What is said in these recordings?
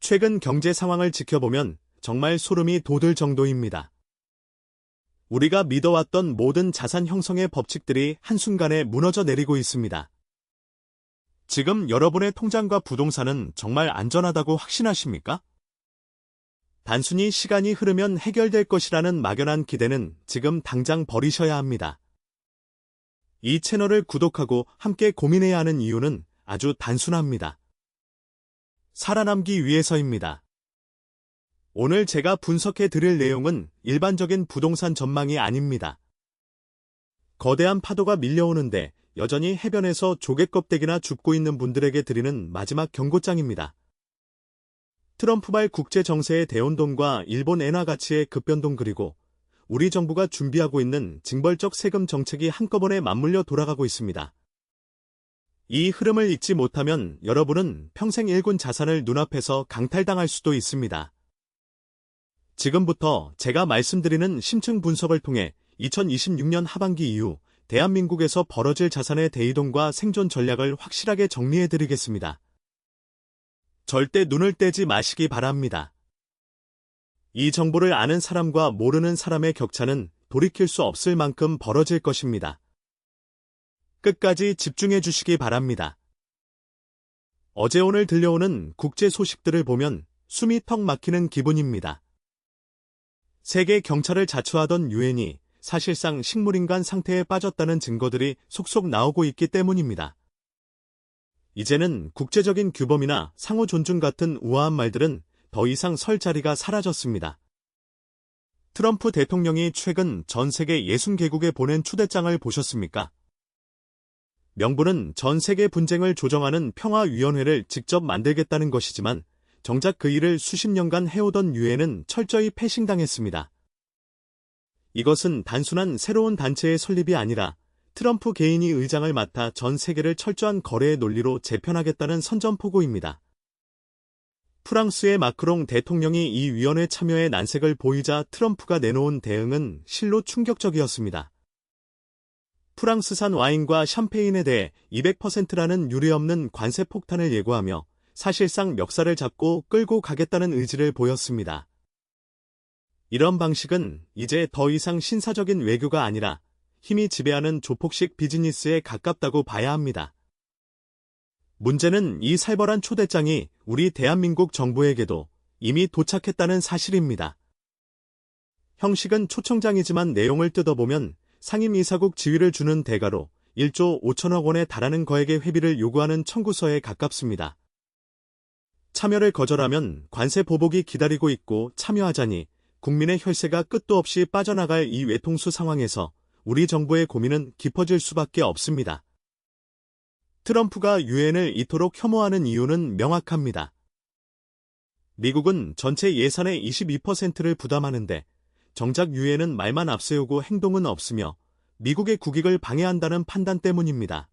최근 경제 상황을 지켜보면 정말 소름이 돋을 정도입니다. 우리가 믿어왔던 모든 자산 형성의 법칙들이 한순간에 무너져 내리고 있습니다. 지금 여러분의 통장과 부동산은 정말 안전하다고 확신하십니까? 단순히 시간이 흐르면 해결될 것이라는 막연한 기대는 지금 당장 버리셔야 합니다. 이 채널을 구독하고 함께 고민해야 하는 이유는 아주 단순합니다. 살아남기 위해서입니다. 오늘 제가 분석해 드릴 내용은 일반적인 부동산 전망이 아닙니다. 거대한 파도가 밀려오는데 여전히 해변에서 조개껍데기나 줍고 있는 분들에게 드리는 마지막 경고장입니다. 트럼프발 국제 정세의 대혼돈과 일본 엔화 가치의 급변동 그리고 우리 정부가 준비하고 있는 징벌적 세금 정책이 한꺼번에 맞물려 돌아가고 있습니다. 이 흐름을 읽지 못하면 여러분은 평생 일군 자산을 눈앞에서 강탈당할 수도 있습니다. 지금부터 제가 말씀드리는 심층 분석을 통해 2026년 하반기 이후 대한민국에서 벌어질 자산의 대이동과 생존 전략을 확실하게 정리해드리겠습니다. 절대 눈을 떼지 마시기 바랍니다. 이 정보를 아는 사람과 모르는 사람의 격차는 돌이킬 수 없을 만큼 벌어질 것입니다. 끝까지 집중해 주시기 바랍니다. 어제 오늘 들려오는 국제 소식들을 보면 숨이 턱 막히는 기분입니다. 세계 경찰을 자처하던 유엔이 사실상 식물인간 상태에 빠졌다는 증거들이 속속 나오고 있기 때문입니다. 이제는 국제적인 규범이나 상호 존중 같은 우아한 말들은 더 이상 설 자리가 사라졌습니다. 트럼프 대통령이 최근 전 세계 60개국에 보낸 초대장을 보셨습니까? 명분은 전 세계 분쟁을 조정하는 평화위원회를 직접 만들겠다는 것이지만 정작 그 일을 수십 년간 해오던 유엔은 철저히 패싱당했습니다. 이것은 단순한 새로운 단체의 설립이 아니라 트럼프 개인이 의장을 맡아 전 세계를 철저한 거래의 논리로 재편하겠다는 선전포고입니다. 프랑스의 마크롱 대통령이 이 위원회 참여에 난색을 보이자 트럼프가 내놓은 대응은 실로 충격적이었습니다. 프랑스산 와인과 샴페인에 대해 200%라는 유례없는 관세 폭탄을 예고하며 사실상 멱살을 잡고 끌고 가겠다는 의지를 보였습니다. 이런 방식은 이제 더 이상 신사적인 외교가 아니라 힘이 지배하는 조폭식 비즈니스에 가깝다고 봐야 합니다. 문제는 이 살벌한 초대장이 우리 대한민국 정부에게도 이미 도착했다는 사실입니다. 형식은 초청장이지만 내용을 뜯어보면 상임이사국 지위를 주는 대가로 1조 5천억 원에 달하는 거액의 회비를 요구하는 청구서에 가깝습니다. 참여를 거절하면 관세 보복이 기다리고 있고 참여하자니 국민의 혈세가 끝도 없이 빠져나갈 이 외통수 상황에서 우리 정부의 고민은 깊어질 수밖에 없습니다. 트럼프가 유엔을 이토록 혐오하는 이유는 명확합니다. 미국은 전체 예산의 22%를 부담하는데 정작 유엔은 말만 앞세우고 행동은 없으며 미국의 국익을 방해한다는 판단 때문입니다.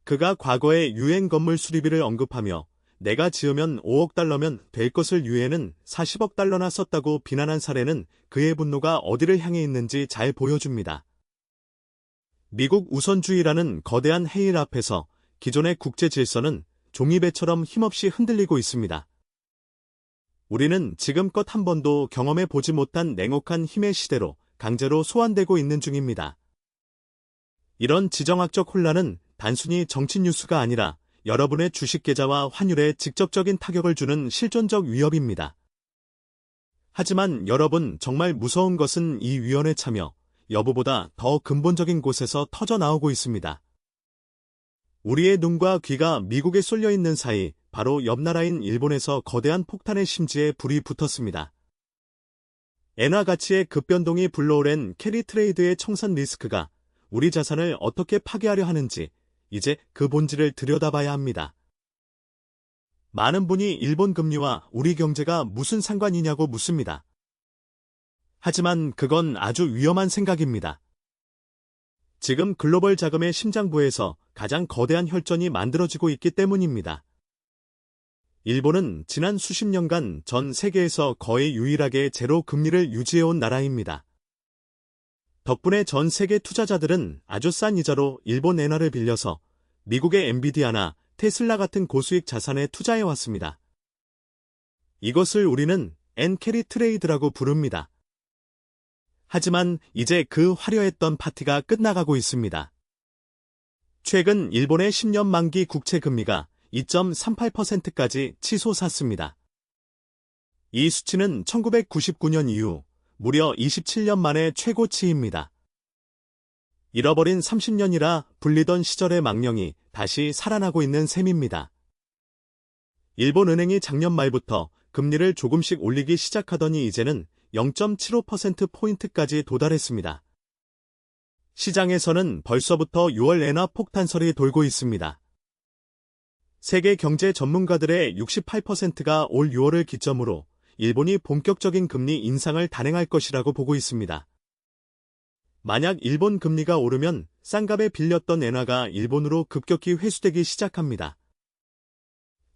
그가 과거에 유엔 건물 수리비를 언급하며 내가 지으면 5억 달러면 될 것을 유엔은 40억 달러나 썼다고 비난한 사례는 그의 분노가 어디를 향해 있는지 잘 보여줍니다. 미국 우선주의라는 거대한 해일 앞에서 기존의 국제 질서는 종이배처럼 힘없이 흔들리고 있습니다. 우리는 지금껏 한 번도 경험해 보지 못한 냉혹한 힘의 시대로 강제로 소환되고 있는 중입니다. 이런 지정학적 혼란은 단순히 정치 뉴스가 아니라 여러분의 주식 계좌와 환율에 직접적인 타격을 주는 실존적 위협입니다. 하지만 여러분, 정말 무서운 것은 이 위원회 참여 여부보다 더 근본적인 곳에서 터져 나오고 있습니다. 우리의 눈과 귀가 미국에 쏠려 있는 사이 바로 옆 나라인 일본에서 거대한 폭탄의 심지에 불이 붙었습니다. 엔화 가치의 급변동이 불러오랜 캐리 트레이드의 청산 리스크가 우리 자산을 어떻게 파괴하려 하는지 이제 그 본질을 들여다봐야 합니다. 많은 분이 일본 금리와 우리 경제가 무슨 상관이냐고 묻습니다. 하지만 그건 아주 위험한 생각입니다. 지금 글로벌 자금의 심장부에서 가장 거대한 혈전이 만들어지고 있기 때문입니다. 일본은 지난 수십 년간 전 세계에서 거의 유일하게 제로 금리를 유지해온 나라입니다. 덕분에 전 세계 투자자들은 아주 싼 이자로 일본 엔화를 빌려서 미국의 엔비디아나 테슬라 같은 고수익 자산에 투자해왔습니다. 이것을 우리는 엔캐리 트레이드라고 부릅니다. 하지만 이제 그 화려했던 파티가 끝나가고 있습니다. 최근 일본의 10년 만기 국채 금리가 2.38%까지 치솟았습니다. 이 수치는 1999년 이후 무려 27년 만의 최고치입니다. 잃어버린 30년이라 불리던 시절의 망령이 다시 살아나고 있는 셈입니다. 일본은행이 작년 말부터 금리를 조금씩 올리기 시작하더니 이제는 0.75%포인트까지 도달했습니다. 시장에서는 벌써부터 6월 엔화 폭탄설이 돌고 있습니다. 세계 경제 전문가들의 68%가 올 6월을 기점으로 일본이 본격적인 금리 인상을 단행할 것이라고 보고 있습니다. 만약 일본 금리가 오르면 싼값에 빌렸던 엔화가 일본으로 급격히 회수되기 시작합니다.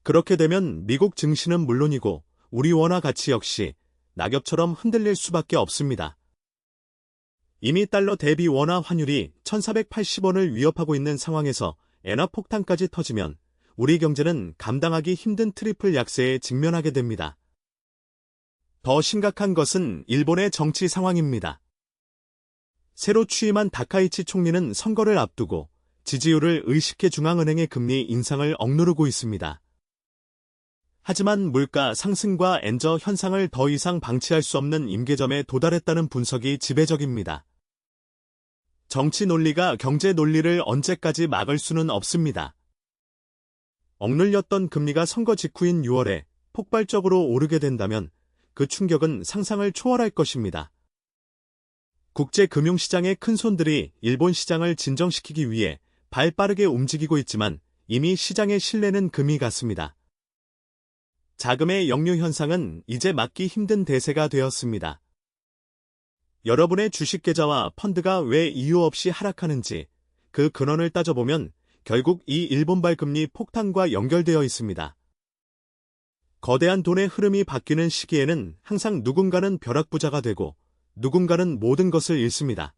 그렇게 되면 미국 증시는 물론이고 우리 원화 가치 역시 낙엽처럼 흔들릴 수밖에 없습니다. 이미 달러 대비 원화 환율이 1,480원을 위협하고 있는 상황에서 엔화 폭탄까지 터지면 우리 경제는 감당하기 힘든 트리플 약세에 직면하게 됩니다. 더 심각한 것은 일본의 정치 상황입니다. 새로 취임한 다카이치 총리는 선거를 앞두고 지지율을 의식해 중앙은행의 금리 인상을 억누르고 있습니다. 하지만 물가 상승과 엔저 현상을 더 이상 방치할 수 없는 임계점에 도달했다는 분석이 지배적입니다. 정치 논리가 경제 논리를 언제까지 막을 수는 없습니다. 억눌렸던 금리가 선거 직후인 6월에 폭발적으로 오르게 된다면 그 충격은 상상을 초월할 것입니다. 국제 금융시장의 큰손들이 일본 시장을 진정시키기 위해 발 빠르게 움직이고 있지만 이미 시장의 신뢰는 금이 갔습니다. 자금의 역류 현상은 이제 막기 힘든 대세가 되었습니다. 여러분의 주식 계좌와 펀드가 왜 이유 없이 하락하는지 그 근원을 따져보면 결국 이 일본발 금리 폭탄과 연결되어 있습니다. 거대한 돈의 흐름이 바뀌는 시기에는 항상 누군가는 벼락부자가 되고 누군가는 모든 것을 잃습니다.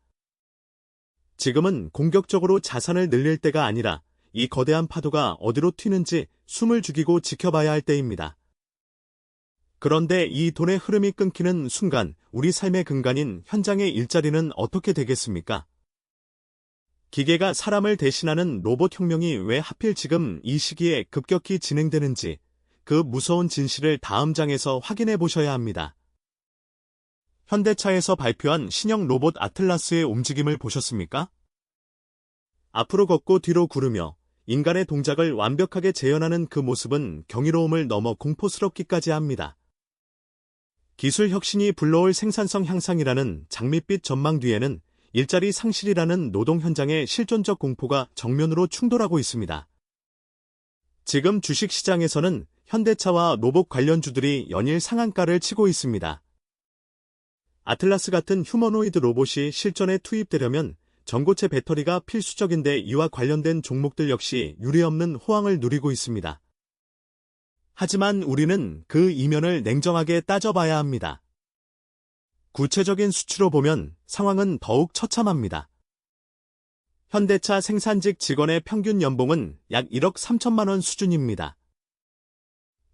지금은 공격적으로 자산을 늘릴 때가 아니라 이 거대한 파도가 어디로 튀는지 숨을 죽이고 지켜봐야 할 때입니다. 그런데 이 돈의 흐름이 끊기는 순간 우리 삶의 근간인 현장의 일자리는 어떻게 되겠습니까? 기계가 사람을 대신하는 로봇 혁명이 왜 하필 지금 이 시기에 급격히 진행되는지 그 무서운 진실을 다음 장에서 확인해 보셔야 합니다. 현대차에서 발표한 신형 로봇 아틀라스의 움직임을 보셨습니까? 앞으로 걷고 뒤로 구르며 인간의 동작을 완벽하게 재현하는 그 모습은 경이로움을 넘어 공포스럽기까지 합니다. 기술 혁신이 불러올 생산성 향상이라는 장밋빛 전망 뒤에는 일자리 상실이라는 노동 현장의 실존적 공포가 정면으로 충돌하고 있습니다. 지금 주식시장에서는 현대차와 로봇 관련주들이 연일 상한가를 치고 있습니다. 아틀라스 같은 휴머노이드 로봇이 실전에 투입되려면 전고체 배터리가 필수적인데 이와 관련된 종목들 역시 유례없는 호황을 누리고 있습니다. 하지만 우리는 그 이면을 냉정하게 따져봐야 합니다. 구체적인 수치로 보면 상황은 더욱 처참합니다. 현대차 생산직 직원의 평균 연봉은 약 1억 3천만 원 수준입니다.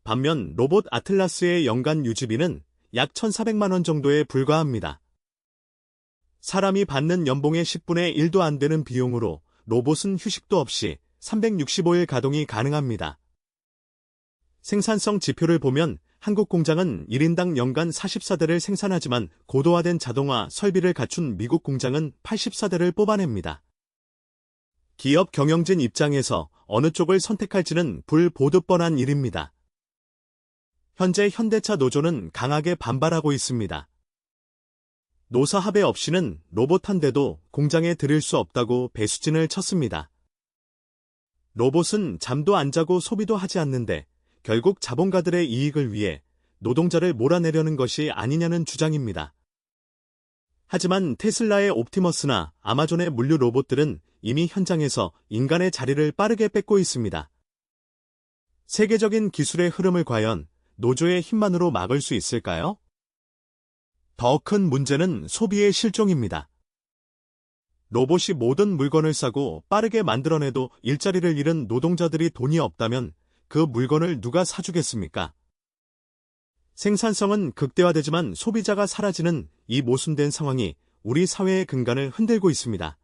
반면 로봇 아틀라스의 연간 유지비는 약 1,400만 원 정도에 불과합니다. 사람이 받는 연봉의 10분의 1도 안 되는 비용으로 로봇은 휴식도 없이 365일 가동이 가능합니다. 생산성 지표를 보면 한국 공장은 1인당 연간 44대를 생산하지만 고도화된 자동화 설비를 갖춘 미국 공장은 84대를 뽑아냅니다. 기업 경영진 입장에서 어느 쪽을 선택할지는 불보듯 뻔한 일입니다. 현재 현대차 노조는 강하게 반발하고 있습니다. 노사 합의 없이는 로봇 한 대도 공장에 들일 수 없다고 배수진을 쳤습니다. 로봇은 잠도 안 자고 소비도 하지 않는데 결국 자본가들의 이익을 위해 노동자를 몰아내려는 것이 아니냐는 주장입니다. 하지만 테슬라의 옵티머스나 아마존의 물류 로봇들은 이미 현장에서 인간의 자리를 빠르게 뺏고 있습니다. 세계적인 기술의 흐름을 과연 노조의 힘만으로 막을 수 있을까요? 더 큰 문제는 소비의 실종입니다. 로봇이 모든 물건을 싸고 빠르게 만들어내도 일자리를 잃은 노동자들이 돈이 없다면 그 물건을 누가 사주겠습니까? 생산성은 극대화되지만 소비자가 사라지는 이 모순된 상황이 우리 사회의 근간을 흔들고 있습니다.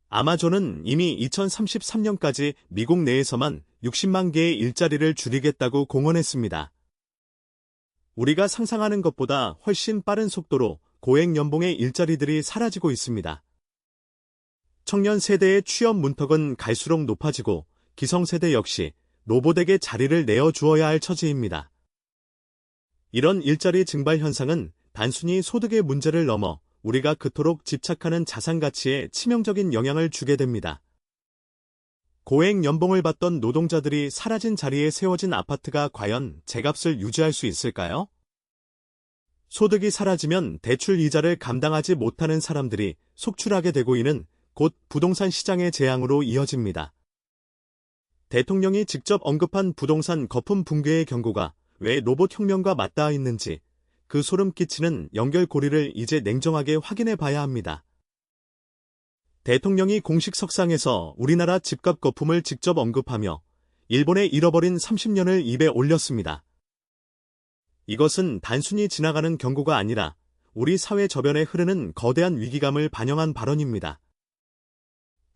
아마존은 이미 2033년까지 미국 내에서만 60만 개의 일자리를 줄이겠다고 공언했습니다. 우리가 상상하는 것보다 훨씬 빠른 속도로 고액 연봉의 일자리들이 사라지고 있습니다. 청년 세대의 취업 문턱은 갈수록 높아지고 기성세대 역시 로봇에게 자리를 내어주어야 할 처지입니다. 이런 일자리 증발 현상은 단순히 소득의 문제를 넘어 우리가 그토록 집착하는 자산 가치에 치명적인 영향을 주게 됩니다. 고액 연봉을 받던 노동자들이 사라진 자리에 세워진 아파트가 과연 제값을 유지할 수 있을까요? 소득이 사라지면 대출 이자를 감당하지 못하는 사람들이 속출하게 되고 이는 곧 부동산 시장의 재앙으로 이어집니다. 대통령이 직접 언급한 부동산 거품 붕괴의 경고가 왜 로봇 혁명과 맞닿아 있는지 그 소름 끼치는 연결고리를 이제 냉정하게 확인해 봐야 합니다. 대통령이 공식 석상에서 우리나라 집값 거품을 직접 언급하며 일본의 잃어버린 30년을 입에 올렸습니다. 이것은 단순히 지나가는 경고가 아니라 우리 사회 저변에 흐르는 거대한 위기감을 반영한 발언입니다.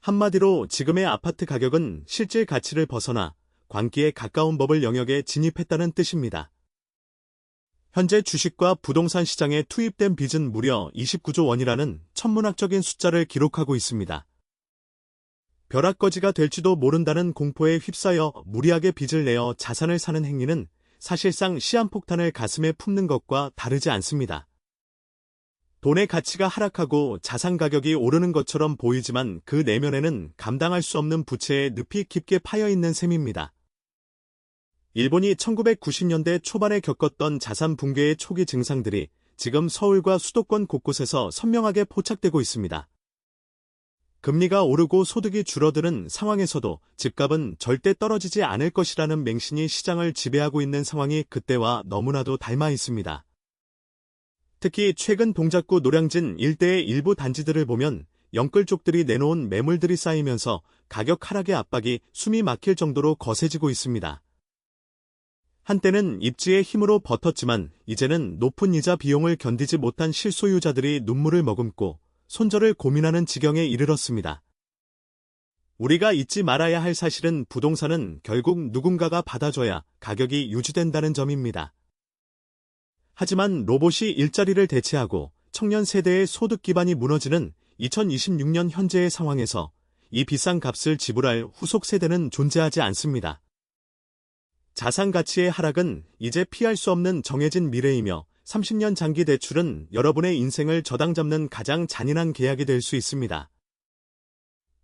한마디로 지금의 아파트 가격은 실질 가치를 벗어나 광기에 가까운 버블 영역에 진입했다는 뜻입니다. 현재 주식과 부동산 시장에 투입된 빚은 무려 29조 원이라는 천문학적인 숫자를 기록하고 있습니다. 벼락거지가 될지도 모른다는 공포에 휩싸여 무리하게 빚을 내어 자산을 사는 행위는 사실상 시한폭탄을 가슴에 품는 것과 다르지 않습니다. 돈의 가치가 하락하고 자산 가격이 오르는 것처럼 보이지만 그 내면에는 감당할 수 없는 부채에 늪이 깊게 파여 있는 셈입니다. 일본이 1990년대 초반에 겪었던 자산 붕괴의 초기 증상들이 지금 서울과 수도권 곳곳에서 선명하게 포착되고 있습니다. 금리가 오르고 소득이 줄어드는 상황에서도 집값은 절대 떨어지지 않을 것이라는 맹신이 시장을 지배하고 있는 상황이 그때와 너무나도 닮아 있습니다. 특히 최근 동작구 노량진 일대의 일부 단지들을 보면 영끌족들이 내놓은 매물들이 쌓이면서 가격 하락의 압박이 숨이 막힐 정도로 거세지고 있습니다. 한때는 입지의 힘으로 버텼지만 이제는 높은 이자 비용을 견디지 못한 실소유자들이 눈물을 머금고 손절을 고민하는 지경에 이르렀습니다. 우리가 잊지 말아야 할 사실은 부동산은 결국 누군가가 받아줘야 가격이 유지된다는 점입니다. 하지만 로봇이 일자리를 대체하고 청년 세대의 소득 기반이 무너지는 2026년 현재의 상황에서 이 비싼 값을 지불할 후속 세대는 존재하지 않습니다. 자산 가치의 하락은 이제 피할 수 없는 정해진 미래이며 30년 장기 대출은 여러분의 인생을 저당 잡는 가장 잔인한 계약이 될 수 있습니다.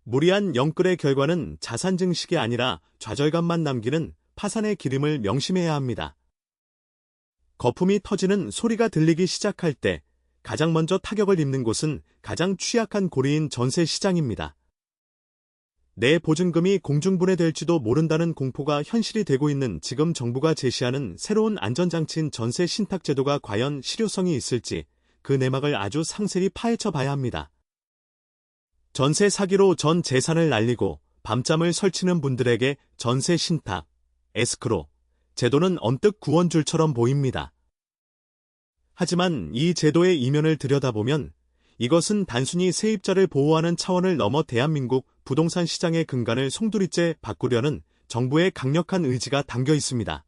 무리한 영끌의 결과는 자산 증식이 아니라 좌절감만 남기는 파산의 기림을 명심해야 합니다. 거품이 터지는 소리가 들리기 시작할 때 가장 먼저 타격을 입는 곳은 가장 취약한 고리인 전세 시장입니다. 내 보증금이 공중분해될지도 모른다는 공포가 현실이 되고 있는 지금 정부가 제시하는 새로운 안전장치인 전세 신탁제도가 과연 실효성이 있을지 그 내막을 아주 상세히 파헤쳐 봐야 합니다. 전세 사기로 전 재산을 날리고 밤잠을 설치는 분들에게 전세 신탁, 에스크로 제도는 언뜻 구원줄처럼 보입니다. 하지만 이 제도의 이면을 들여다보면 이것은 단순히 세입자를 보호하는 차원을 넘어 대한민국 부동산 시장의 근간을 송두리째 바꾸려는 정부의 강력한 의지가 담겨 있습니다.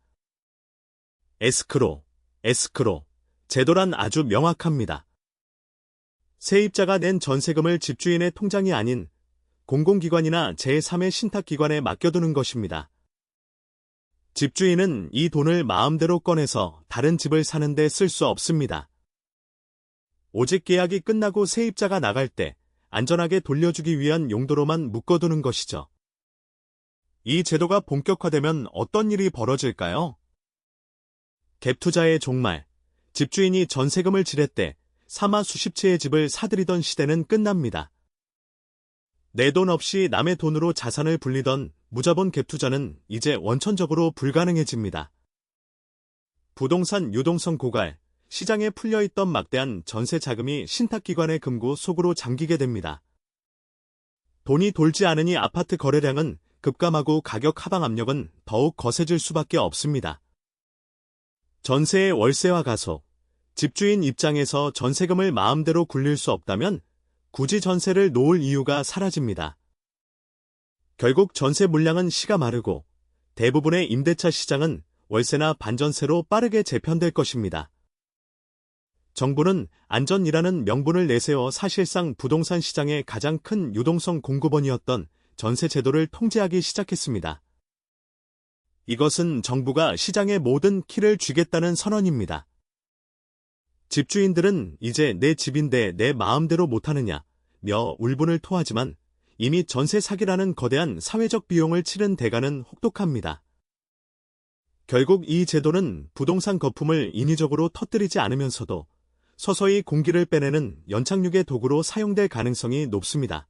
에스크로 제도란 아주 명확합니다. 세입자가 낸 전세금을 집주인의 통장이 아닌 공공기관이나 제3의 신탁기관에 맡겨두는 것입니다. 집주인은 이 돈을 마음대로 꺼내서 다른 집을 사는 데 쓸 수 없습니다. 오직 계약이 끝나고 세입자가 나갈 때 안전하게 돌려주기 위한 용도로만 묶어두는 것이죠. 이 제도가 본격화되면 어떤 일이 벌어질까요? 갭투자의 종말, 집주인이 전세금을 지렛대 사마 수십 채의 집을 사들이던 시대는 끝납니다. 내 돈 없이 남의 돈으로 자산을 불리던 무자본 갭투자는 이제 원천적으로 불가능해집니다. 부동산 유동성 고갈, 시장에 풀려있던 막대한 전세 자금이 신탁기관의 금고 속으로 잠기게 됩니다. 돈이 돌지 않으니 아파트 거래량은 급감하고 가격 하방 압력은 더욱 거세질 수밖에 없습니다. 전세의 월세화 가속. 집주인 입장에서 전세금을 마음대로 굴릴 수 없다면 굳이 전세를 놓을 이유가 사라집니다. 결국 전세 물량은 씨가 마르고 대부분의 임대차 시장은 월세나 반전세로 빠르게 재편될 것입니다. 정부는 안전이라는 명분을 내세워 사실상 부동산 시장의 가장 큰 유동성 공급원이었던 전세 제도를 통제하기 시작했습니다. 이것은 정부가 시장의 모든 키를 쥐겠다는 선언입니다. 집주인들은 이제 내 집인데 내 마음대로 못하느냐 며 울분을 토하지만 이미 전세 사기라는 거대한 사회적 비용을 치른 대가는 혹독합니다. 결국 이 제도는 부동산 거품을 인위적으로 터뜨리지 않으면서도 서서히 공기를 빼내는 연착륙의 도구로 사용될 가능성이 높습니다.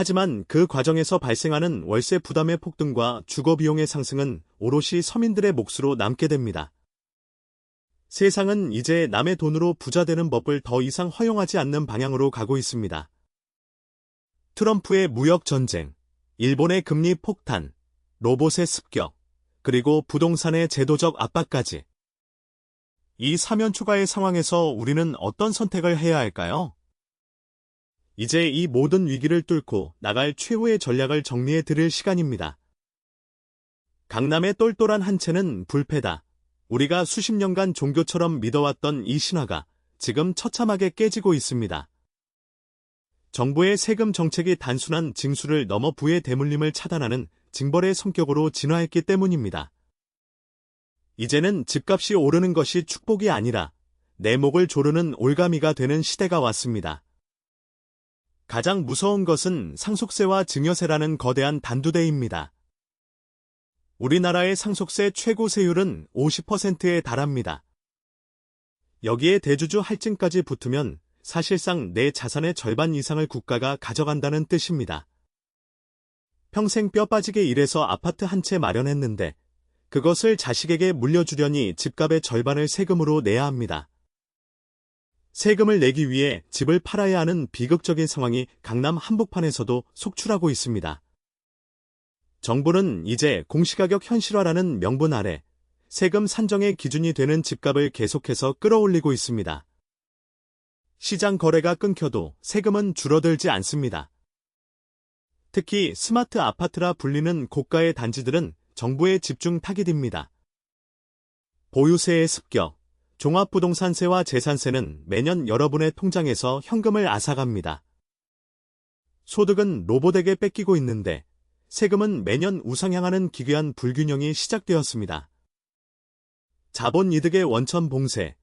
하지만 그 과정에서 발생하는 월세 부담의 폭등과 주거 비용의 상승은 오롯이 서민들의 몫으로 남게 됩니다. 세상은 이제 남의 돈으로 부자 되는 법을 더 이상 허용하지 않는 방향으로 가고 있습니다. 트럼프의 무역 전쟁, 일본의 금리 폭탄, 로봇의 습격, 그리고 부동산의 제도적 압박까지. 이 사면초가의 상황에서 우리는 어떤 선택을 해야 할까요? 이제 이 모든 위기를 뚫고 나갈 최후의 전략을 정리해 드릴 시간입니다. 강남의 똘똘한 한 채는 불패다. 우리가 수십 년간 종교처럼 믿어왔던 이 신화가 지금 처참하게 깨지고 있습니다. 정부의 세금 정책이 단순한 징수를 넘어 부의 대물림을 차단하는 징벌의 성격으로 진화했기 때문입니다. 이제는 집값이 오르는 것이 축복이 아니라 내 목을 조르는 올가미가 되는 시대가 왔습니다. 가장 무서운 것은 상속세와 증여세라는 거대한 단두대입니다. 우리나라의 상속세 최고 세율은 50%에 달합니다. 여기에 대주주 할증까지 붙으면 사실상 내 자산의 절반 이상을 국가가 가져간다는 뜻입니다. 평생 뼈 빠지게 일해서 아파트 한 채 마련했는데 그것을 자식에게 물려주려니 집값의 절반을 세금으로 내야 합니다. 세금을 내기 위해 집을 팔아야 하는 비극적인 상황이 강남 한복판에서도 속출하고 있습니다. 정부는 이제 공시가격 현실화라는 명분 아래 세금 산정의 기준이 되는 집값을 계속해서 끌어올리고 있습니다. 시장 거래가 끊겨도 세금은 줄어들지 않습니다. 특히 스마트 아파트라 불리는 고가의 단지들은 정부의 집중 타깃입니다. 보유세의 습격, 종합부동산세와 재산세는 매년 여러분의 통장에서 현금을 앗아갑니다. 소득은 로봇에게 뺏기고 있는데 세금은 매년 우상향하는 기괴한 불균형이 시작되었습니다. 자본이득의 원천 봉쇄,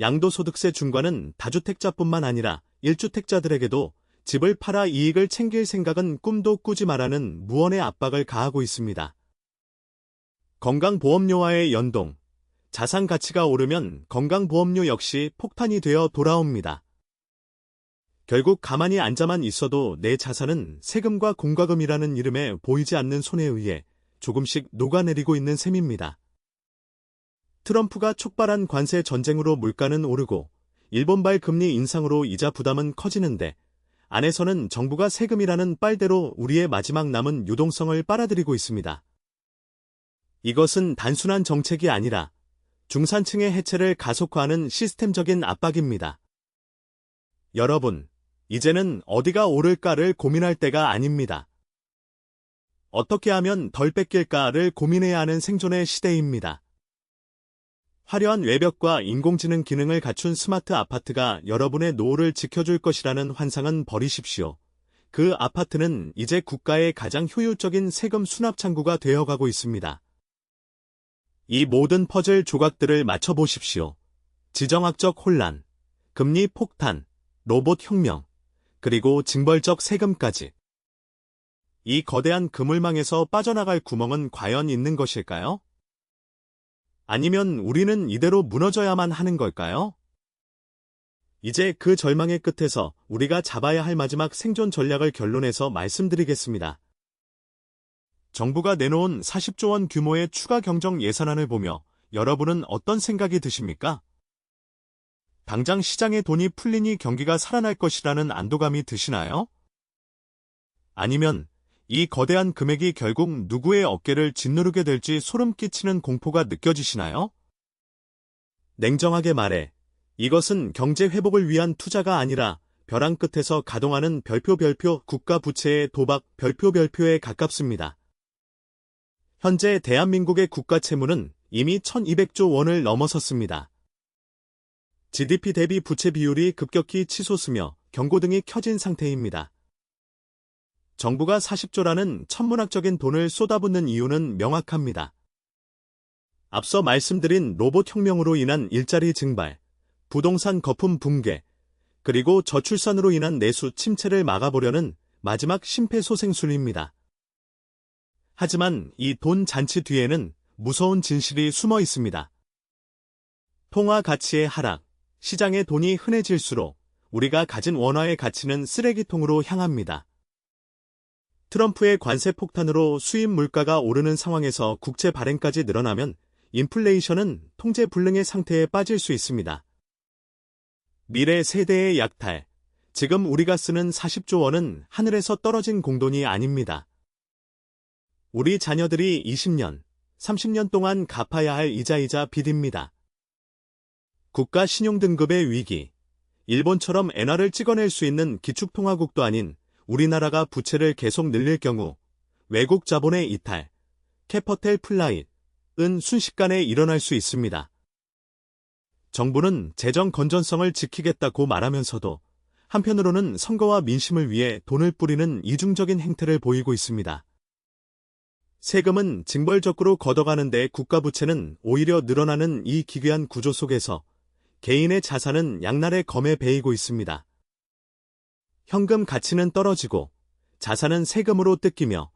양도소득세 중과는 다주택자뿐만 아니라 1주택자들에게도 집을 팔아 이익을 챙길 생각은 꿈도 꾸지 마라는 무언의 압박을 가하고 있습니다. 건강보험료와의 연동, 자산 가치가 오르면 건강보험료 역시 폭탄이 되어 돌아옵니다. 결국 가만히 앉아만 있어도 내 자산은 세금과 공과금이라는 이름에 보이지 않는 손에 의해 조금씩 녹아내리고 있는 셈입니다. 트럼프가 촉발한 관세 전쟁으로 물가는 오르고 일본발 금리 인상으로 이자 부담은 커지는데 안에서는 정부가 세금이라는 빨대로 우리의 마지막 남은 유동성을 빨아들이고 있습니다. 이것은 단순한 정책이 아니라 중산층의 해체를 가속화하는 시스템적인 압박입니다. 여러분, 이제는 어디가 오를까를 고민할 때가 아닙니다. 어떻게 하면 덜 뺏길까를 고민해야 하는 생존의 시대입니다. 화려한 외벽과 인공지능 기능을 갖춘 스마트 아파트가 여러분의 노후를 지켜줄 것이라는 환상은 버리십시오. 그 아파트는 이제 국가의 가장 효율적인 세금 수납 창구가 되어가고 있습니다. 이 모든 퍼즐 조각들을 맞춰보십시오. 지정학적 혼란, 금리 폭탄, 로봇 혁명, 그리고 징벌적 세금까지. 이 거대한 그물망에서 빠져나갈 구멍은 과연 있는 것일까요? 아니면 우리는 이대로 무너져야만 하는 걸까요? 이제 그 절망의 끝에서 우리가 잡아야 할 마지막 생존 전략을 결론해서 말씀드리겠습니다. 정부가 내놓은 40조 원 규모의 추가 경정 예산안을 보며 여러분은 어떤 생각이 드십니까? 당장 시장에 돈이 풀리니 경기가 살아날 것이라는 안도감이 드시나요? 아니면 이 거대한 금액이 결국 누구의 어깨를 짓누르게 될지 소름 끼치는 공포가 느껴지시나요? 냉정하게 말해, 이것은 경제 회복을 위한 투자가 아니라 벼랑 끝에서 가동하는 별표 국가 부채의 도박 별표에 가깝습니다. 현재 대한민국의 국가 채무는 이미 1200조 원을 넘어섰습니다. GDP 대비 부채 비율이 급격히 치솟으며 경고등이 켜진 상태입니다. 정부가 40조라는 천문학적인 돈을 쏟아붓는 이유는 명확합니다. 앞서 말씀드린 로봇 혁명으로 인한 일자리 증발, 부동산 거품 붕괴, 그리고 저출산으로 인한 내수 침체를 막아보려는 마지막 심폐소생술입니다. 하지만 이 돈 잔치 뒤에는 무서운 진실이 숨어 있습니다. 통화 가치의 하락, 시장의 돈이 흔해질수록 우리가 가진 원화의 가치는 쓰레기통으로 향합니다. 트럼프의 관세 폭탄으로 수입 물가가 오르는 상황에서 국채 발행까지 늘어나면 인플레이션은 통제 불능의 상태에 빠질 수 있습니다. 미래 세대의 약탈, 지금 우리가 쓰는 40조 원은 하늘에서 떨어진 공돈이 아닙니다. 우리 자녀들이 20년, 30년 동안 갚아야 할 이자이자 빚입니다. 국가 신용등급의 위기, 일본처럼 엔화를 찍어낼 수 있는 기축통화국도 아닌 우리나라가 부채를 계속 늘릴 경우 외국 자본의 이탈, 캐퍼텔 플라잇은 순식간에 일어날 수 있습니다. 정부는 재정 건전성을 지키겠다고 말하면서도 한편으로는 선거와 민심을 위해 돈을 뿌리는 이중적인 행태를 보이고 있습니다. 세금은 징벌적으로 걷어가는데 국가 부채는 오히려 늘어나는 이 기괴한 구조 속에서 개인의 자산은 양날의 검에 베이고 있습니다. 현금 가치는 떨어지고 자산은 세금으로 뜯기며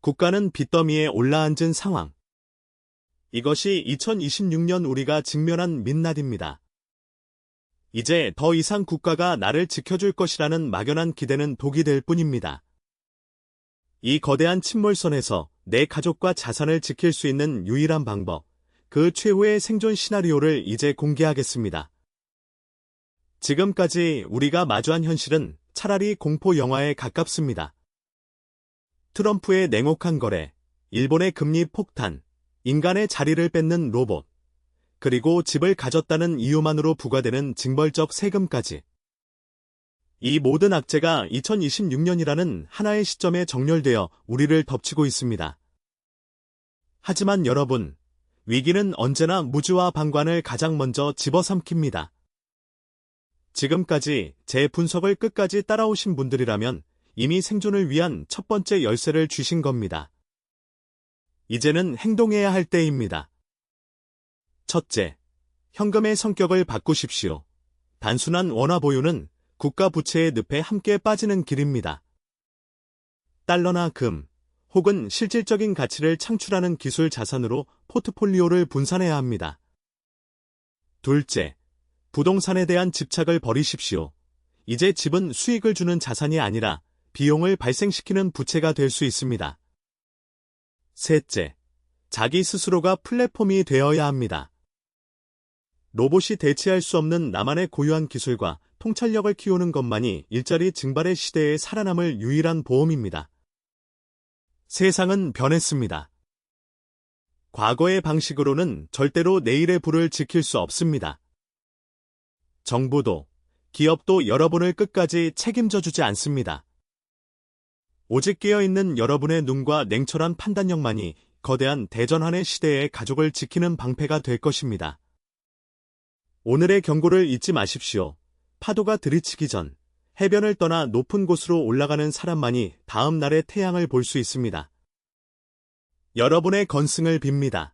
국가는 빚더미에 올라앉은 상황. 이것이 2026년 우리가 직면한 민낯입니다. 이제 더 이상 국가가 나를 지켜줄 것이라는 막연한 기대는 독이 될 뿐입니다. 이 거대한 침몰선에서 내 가족과 자산을 지킬 수 있는 유일한 방법, 그 최후의 생존 시나리오를 이제 공개하겠습니다. 지금까지 우리가 마주한 현실은 차라리 공포 영화에 가깝습니다. 트럼프의 냉혹한 거래, 일본의 금리 폭탄, 인간의 자리를 뺏는 로봇, 그리고 집을 가졌다는 이유만으로 부과되는 징벌적 세금까지. 이 모든 악재가 2026년이라는 하나의 시점에 정렬되어 우리를 덮치고 있습니다. 하지만 여러분, 위기는 언제나 무지와 방관을 가장 먼저 집어삼킵니다. 지금까지 제 분석을 끝까지 따라오신 분들이라면 이미 생존을 위한 첫 번째 열쇠를 쥐신 겁니다. 이제는 행동해야 할 때입니다. 첫째, 현금의 성격을 바꾸십시오. 단순한 원화 보유는 국가 부채의 늪에 함께 빠지는 길입니다. 달러나 금, 혹은 실질적인 가치를 창출하는 기술 자산으로 포트폴리오를 분산해야 합니다. 둘째, 부동산에 대한 집착을 버리십시오. 이제 집은 수익을 주는 자산이 아니라 비용을 발생시키는 부채가 될 수 있습니다. 셋째, 자기 스스로가 플랫폼이 되어야 합니다. 로봇이 대체할 수 없는 나만의 고유한 기술과 통찰력을 키우는 것만이 일자리 증발의 시대에 살아남을 유일한 보험입니다. 세상은 변했습니다. 과거의 방식으로는 절대로 내일의 부를 지킬 수 없습니다. 정부도, 기업도 여러분을 끝까지 책임져 주지 않습니다. 오직 깨어있는 여러분의 눈과 냉철한 판단력만이 거대한 대전환의 시대에 가족을 지키는 방패가 될 것입니다. 오늘의 경고를 잊지 마십시오. 파도가 들이치기 전 해변을 떠나 높은 곳으로 올라가는 사람만이 다음 날의 태양을 볼 수 있습니다. 여러분의 건승을 빕니다.